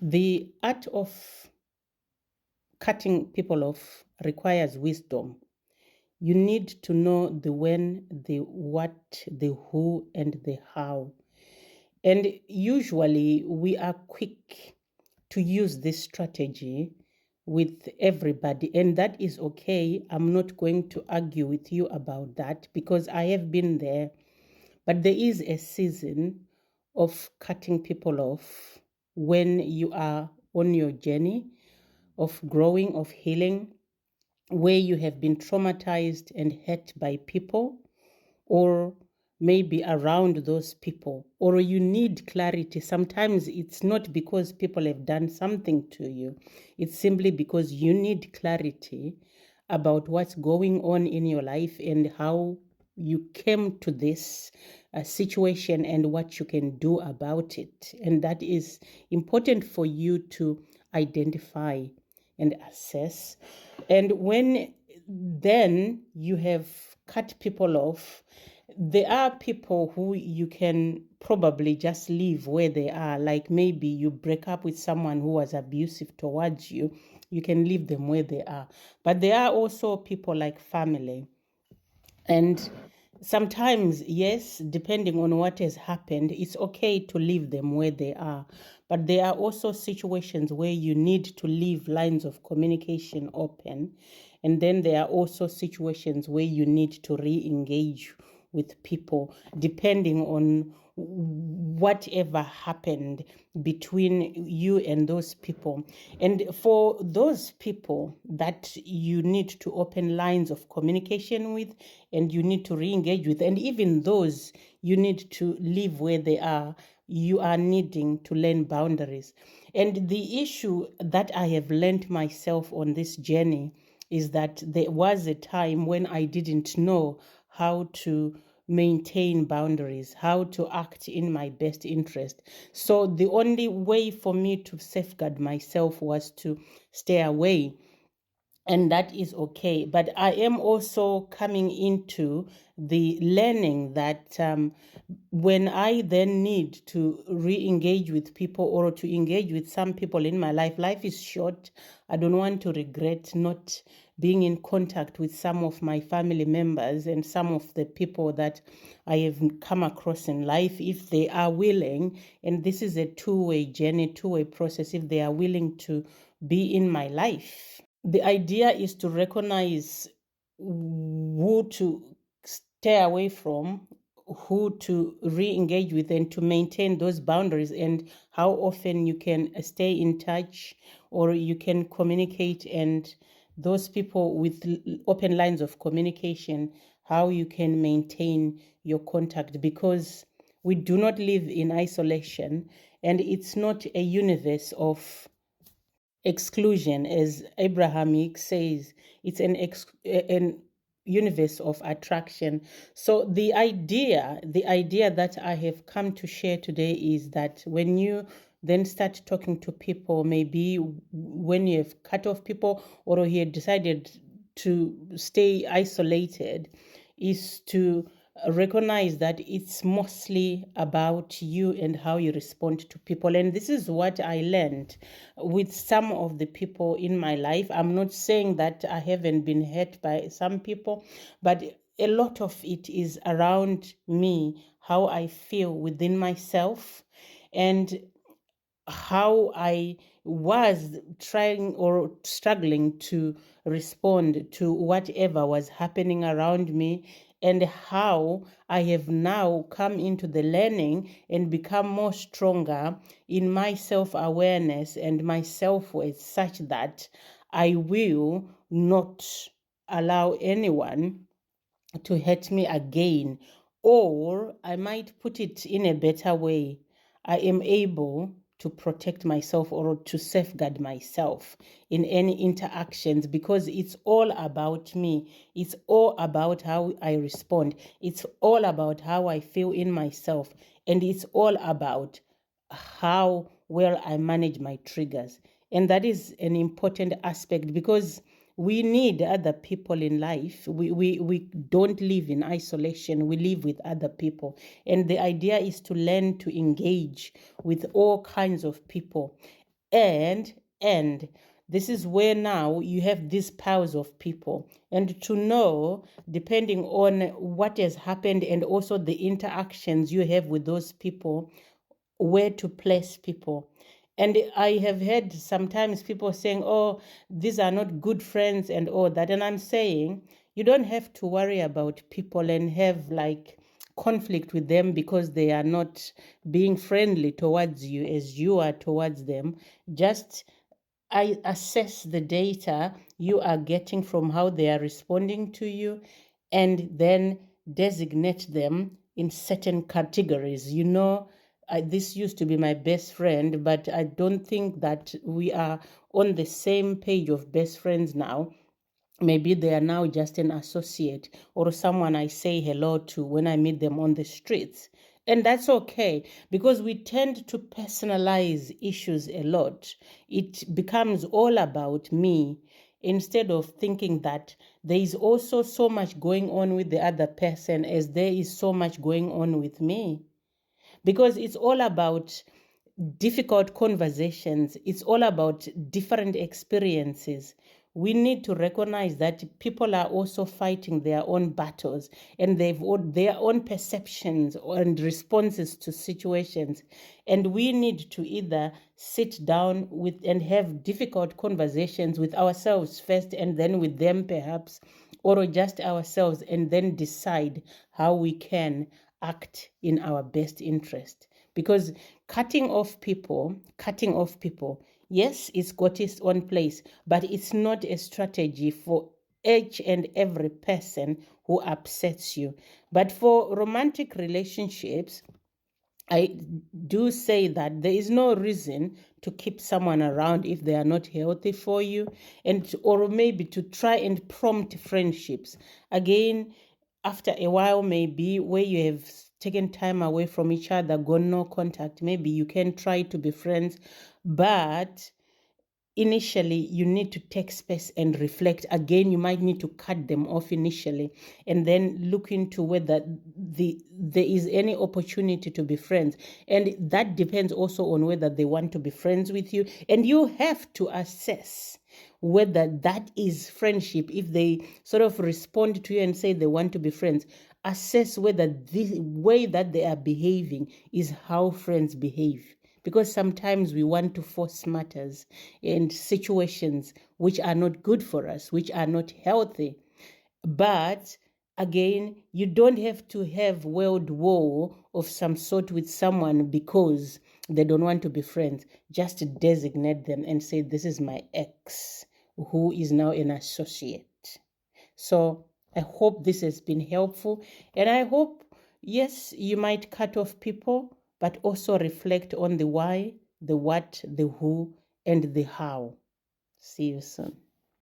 The art of cutting people off requires wisdom. You need to know the when, the what, the who, and the how. And usually we are quick to use this strategy with everybody, and that is okay. I'm not going to argue with you about that because I have been there. But there is a season of cutting people off when you are on your journey of growing, of healing, where you have been traumatized and hurt by people, or maybe around those people, or you need clarity. Sometimes it's not because people have done something to you, it's simply because you need clarity about what's going on in your life and how you came to this situation and what you can do about it. And that is important for you to identify and assess. And when then you have cut people off, there are people who you can probably just leave where they are. Like maybe you break up with someone who was abusive towards you, you can leave them where they are. But there are also people like family. And sometimes, yes, depending on what has happened, it's okay to leave them where they are. But there are also situations where you need to leave lines of communication open. And then there are also situations where you need to re engage with people, depending on whatever happened between you and those people. And for those people that you need to open lines of communication with and you need to re-engage with, and even those you need to leave where they are, you are needing to learn boundaries. And the issue that I have learned myself on this journey is that there was a time when I didn't know how to maintain boundaries, how to act in my best interest. So the only way for me to safeguard myself was to stay away. And that is okay. But I am also coming into the learning that when I then need to re engage with people or to engage with some people in my life, life is short. I don't want to regret not being in contact with some of my family members and some of the people that I have come across in life, if they are willing. And this is a two-way journey, two-way process. If they are willing to be in my life, the idea is to recognize who to stay away from, who to re-engage with, and to maintain those boundaries, and how often you can stay in touch or you can communicate, and those people with open lines of communication, how you can maintain your contact, because we do not live in isolation, and it's not a universe of exclusion. As Abraham Hicks says, it's an universe of attraction. So the idea that I have come to share today is that when you then start talking to people, maybe when you have cut off people or you have decided to stay isolated, is to recognize that it's mostly about you and how you respond to people. And this is what I learned with some of the people in my life. I'm not saying that I haven't been hurt by some people, but a lot of it is around me, how I feel within myself, and how I was trying or struggling to respond to whatever was happening around me, and how I have now come into the learning and become more stronger in my self-awareness and my self-worth, such that I will not allow anyone to hurt me again. Or I might put it in a better way, I am able to protect myself or to safeguard myself in any interactions, because it's all about me. It's all about how I respond. It's all about how I feel in myself. And it's all about how well I manage my triggers. And that is an important aspect, because we need other people in life. We don't live in isolation. We live with other people. And the idea is to learn to engage with all kinds of people. And this is where now you have these piles of people, and to know, depending on what has happened and also the interactions you have with those people, where to place people. And I have heard sometimes people saying, oh, these are not good friends and all that. And I'm saying, you don't have to worry about people and have like conflict with them because they are not being friendly towards you as you are towards them. Just I assess the data you are getting from how they are responding to you, and then designate them in certain categories. This used to be my best friend, but I don't think that we are on the same page of best friends now. Maybe they are now just an associate or someone I say hello to when I meet them on the streets. And that's okay, because we tend to personalize issues a lot. It becomes all about me instead of thinking that there is also so much going on with the other person as there is so much going on with me. Because it's all about difficult conversations, it's all about different experiences. We need to recognize that people are also fighting their own battles, and they've their own perceptions and responses to situations. And we need to either sit down with and have difficult conversations with ourselves first and then with them perhaps, or just ourselves, and then decide how we can act in our best interest. Because cutting off people, yes, it's got its own place, but it's not a strategy for each and every person who upsets you. But for romantic relationships, I do say that there is no reason to keep someone around if they are not healthy for you, and or maybe to try and prompt friendships. Again, after a while, maybe where you have taken time away from each other, gone no contact, maybe you can try to be friends, but initially you need to take space and reflect. Again, you might need to cut them off initially and then look into whether there is any opportunity to be friends, and that depends also on whether they want to be friends with you, and you have to assess whether that is friendship. If they sort of respond to you and say they want to be friends, assess whether the way that they are behaving is how friends behave, because sometimes we want to force matters and situations which are not good for us, which are not healthy. But again, you don't have to have world war of some sort with someone because they don't want to be friends. Just designate them and say, this is my ex who is now an associate. So I hope this has been helpful, and I hope, yes, you might cut off people, but also reflect on the why, the what, the who, and the how. See you soon.